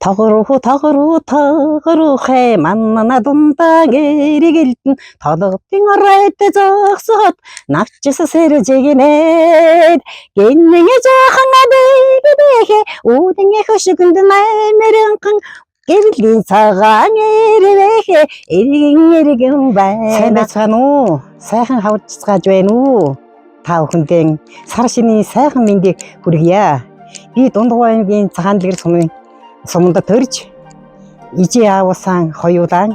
Тогруу манна дундаа гэргэлдэн толгодын оройд зогсоод навчса сэржигнээд гиннэ жоохон адэгдэхэ үүдэн хөшгөнд маймэрэнхан гэрлийн цагаан эрвэхэ эргэн байна. Сайн уу? Сайхан хавцгааж байна уу? Та бүхэндээ сар шинийн сайхан мэндийг хүргье. Би Дундгой аймгийн Цагаан дэлгэр суманд төрж ижи аавсан хоёулаа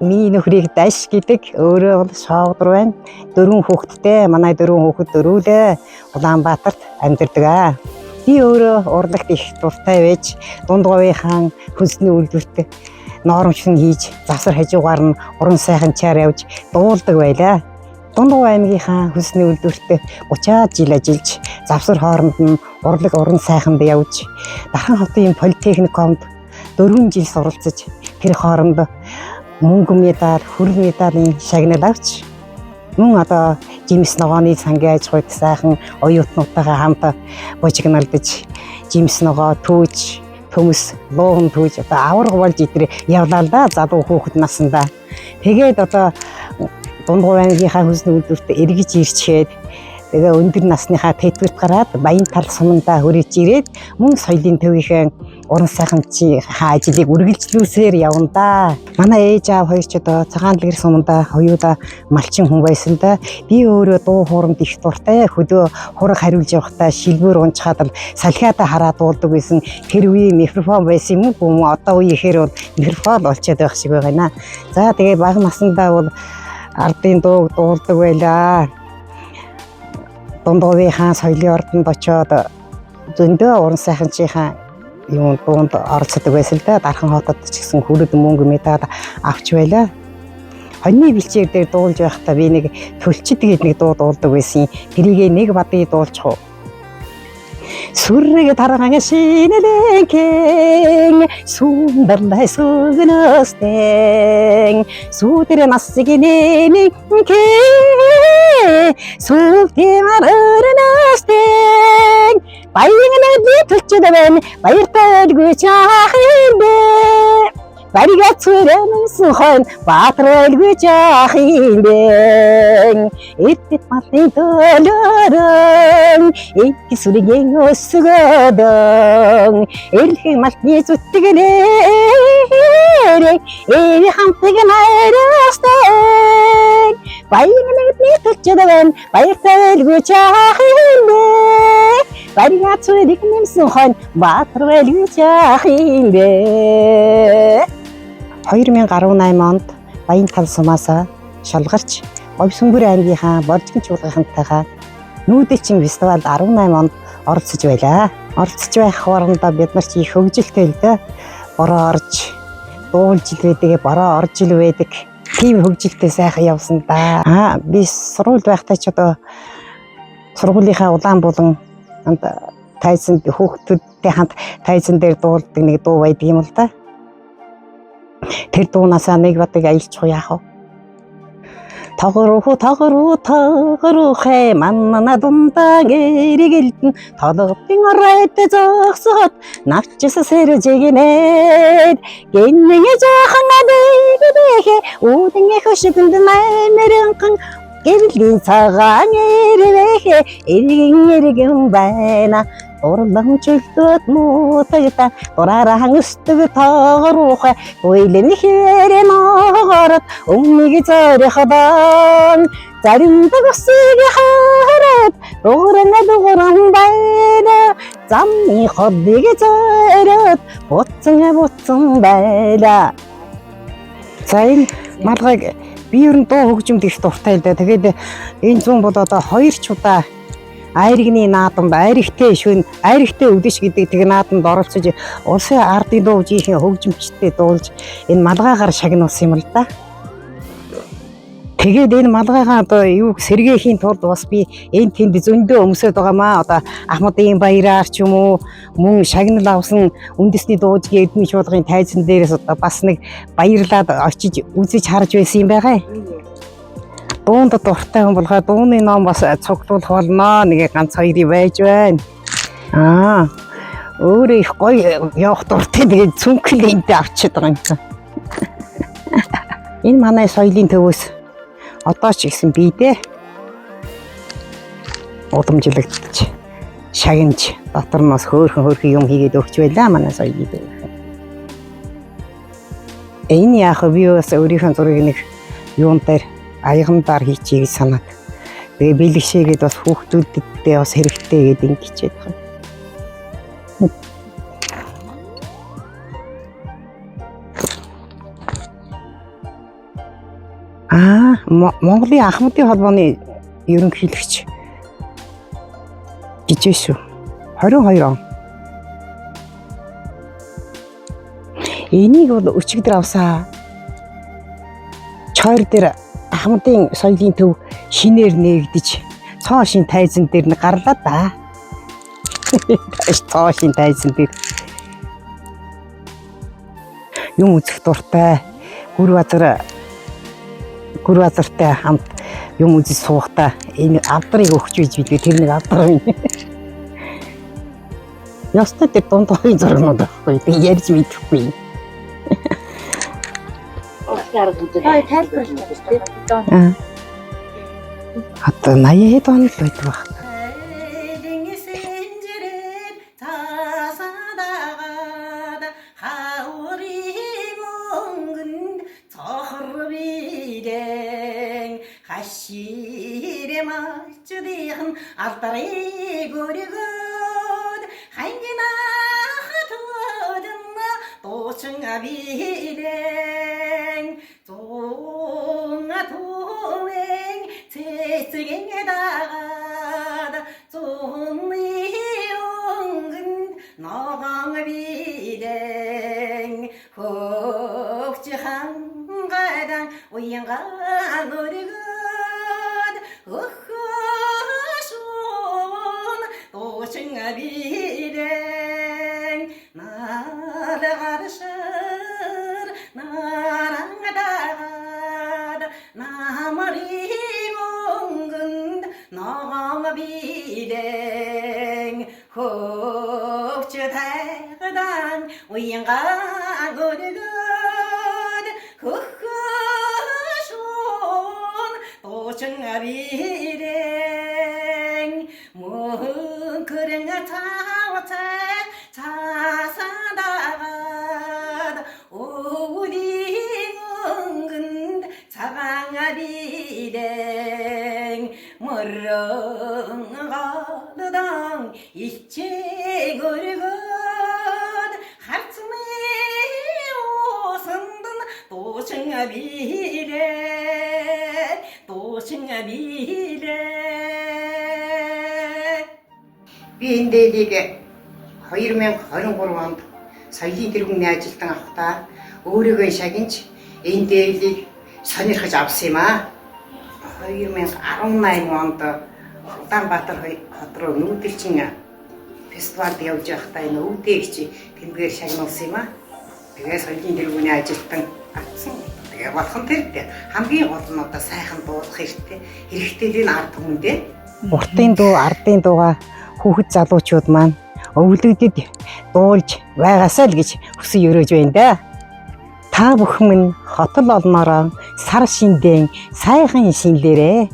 миний нөхрийг Даш гэдэг өөрөө бол шоогдор байна. 4 хүүхэдтэй манай 4 хүүхэд дөрүүлээ Улаанбаатарт амьдардаг. Би өөрөө урлагт их дуртай байж Дундгойн хөлсний үйлдвэрт норомшин хийж завсар хажуугаар нь уран сайхан чаар явж дуулдаг байлаа. Дундгой аймгийнхаа хөлсний үйлдвэрт 30 жил ажиллаж завсар хооронд нь урлаг уран сайханд явж Дархан хотын политехникумд 4 жил суралцаж тэр хооронд мөнгө медаль, хөрөл медалийн шагнал авч мөн одоо Жимс ногооны сангийн аж ахуйд сайхан оюутнуудтайгаа хамт бужигналдаж Жимс ногоо түүж төмөс луун түүж одоо авраг болж идрээ явлаа л да залуу хүүхэд насандаа. Тэгээд одоо Дундгой аймгийнхаа хөлсний үйлдвэрт эргэж ирчээд тэгээ өндөр насныхаа тэтгэврт гараад Баян тал сумандаа хүрэж ирээд мөн соёлын төвийнхээ уран сайхан ажлыг үргэлжлүүлсээр явна да. Манай ээж аав хоёр ч одоо Цагаан дэлгэр сумандаа хоёулаа малчин хүн байсан да. Би өөрөө дуу хооронд их дуртай. Хөдөө хураг хариулж явахдаа шилбэр унчхаад салхиадаа хараад дуулдаг байсан. Тэр үеийн микрофон байсан юм уу? Одоо үеийнхээр бол микрофон болчиход байх шиг байна. За тэгээ бага насандаа бол ардын дуу дуулдаг байлаа. Дундгойн соёлын ордонд очоод зөндөө уран сайханчийнхаа юм дуунд оролцдог байсан л да. Дархан хотод ч гэсэн хүрээд мөнгө медаль авч байлаа. Хоньны бэлчээр дээр дуулж байхдаа би нэг төлчид гээд нэг дуу дуулдаг байсан. Тэрийг нэг бадыг дуулчих уу. Сүрэг тарган шинэлэнхэн сүндарлай сүгнөстэн сүдэр насгинэний кэ сүлтэмар өрнөстэн баянгнаа би төлчөд байна баяртай өлгүй чахин бэ Барига цүрэнсэн хон баатрэлгүй жахин бэ эдгэт матын төлөрөн эдгэ сүргийн өсгөдөн эрхэн малтны зүтгэнээр хамтыг найрастэн баянгнаа би төлчөд байна баяртай өлгүй чахин бэ Барига цүрэнсэн хон баатрэлгүй жахин бэ 2018 онд Баян тал сумаас шалгарч Говьсөнгөр аймгийнхаа Боржгон чуулганхантайгаа нүүдэлчин фестивалд 18 онд оролцож байлаа. Оролцож байх хоорондоо бид нар ч их хөгжилтэй л дээ. Бороо орж дуулж ил байдаг, бороо орж ил байдаг. Тийм хөгжилтэй сайхан явсан да. Би сургууль байхдаа ч одоо сургуулийнхаа улаан булан тайзан хүүхдүүдтэй хамт тайзан дээр дуулдаг нэг дуу байдаг юм л да. Тэр дуунасаа нэг бадаг аялчих яах вэ? Тогруу манна дундаа гэргэлдэн толгодын оройд зогсоод навчса сэржигнээд гиннэ жоохон адэгдэхэ үүдэн хөшгөнд маймэрэнхан гэрлийн цагаан эрвэхэ эргэн байна Урлан чөлтөд муутагта дураараа өстөг тоогоруухай уйлэн хэрэн оорот өмнөг зориходан заримдаг усыг хараад дууран байна замны ходыг зориод буцсан байла. За энэ малгайг би ер нь дуу хөгжимд их дуртай л да. Тэгээд энэ зүүн бол одоо 2 ч удаа Айргны наадамд айрхтэй шүн айрхтэй өвдөш гэдэг тэг наадамд оролцож улсын ардын дуужийнхээ хөгжимчтэй дуулж энэ малгайгаар шагнуулсан юм л да. Тэгээд энэ малгайгаа одоо юу сэргээхийн тулд бас би энэ тэнд зөндөө өмсөд байгаамаа. Одоо Ахмадын баяраар ч юм уу мөн шагнал авсан үндэсний дуужгийн эдний чуулгын тайзан дээрээс одоо бас нэг баярлаад очиж үзэж харж байсан юм байгаа. Дуунд дуртай хүн болохоо дууны ном бас цуглуулах болно. Нэг ганц хоёрыг байж байна. Өөрөө их гоё явах дуртай тэгээд цүнхэл энтэй авчиад байгаа юм чинь. Энэ манай соёлын төвөөс одоо ч гэсэн бийдээ удамжлагдчих. Шагнаж дотор нь бас хөөрхөн юм хийгээд өгч байлаа манай соёлын төв. Энэ яах вэ? Би бас өөрийнхөө зургийг нэг юун дээр аягандаар хийчихье гэж санаад. Тэгээ бэлгшээгээд бас хүүхдүүдэдээ бас хэрэгтэй гэдэг ингэчихэд байгаа. Монголын Ахмадын холбооны ерөнхийлөгч гэж шүү. 22 он. Энийг бол өчигдөр авсаа. Чойр дээр Ахмадын соёлын төв шинээр нээгдэж цоо шин тайзан дээр нэг гарлаа да. Цоо шин тайзан дээр юм үзэх дуртай гүр базартай хамт юм үзэж суухдаа энэ авдрыг өгч үйж бидгээ тэр нэг авдар юм. Ястаа тэр дунд хоёрын зургууд байхгүй. Тэг ярьж мэдэхгүй. Одоо 80 он л байдаг баг. Хашире мачдихан алтарыг өргөд хангина хатодна 도청아 비랭 종아 도행 제ጽ갱에다가 종이 용근 너강 비랭 혹지 한가당 오양가 노리고 도청아 비랭 나라가르셔 나랑가다 나머리 몽근 너가 비랭 혹주 대단 우양가 고르고 후후손 도청아 비랭 뭉크랭아 타와타 자사다가 우리 뭉근 자방아 비랭 머렁가르당 일체 고르고 하츠메 오선든 도청아 비랭 도청아 비랭 би энэ дээлийг 2023 онд соёлын тэргүүний ажилтан авахдаа өөрийгөө шагнаж энэ дээлийг сонирхож авсан юм аа. 2018 онд Улаанбаатар хот руу нүүдэлчин фестивальд явж байхдаа энэ өвдөөгч тэмдгээр шагнуулсан юм аа. Тэгээ соёлын тэргүүний ажилтан авсан. Тэгээ болох нь тэр хамгийн гол нь одоо сайхан дуулах хэрэгтэй энэ ард түмэндээ. Уртын дуу, ардын дууга хүүхэд залуучууд маань өвлөгдөд дуулж байгаасаа л гэж хүсэн өрөөж байна да. Та бүхэн минь хотол олноороо сар шиндэн сайхан шинлээрээ.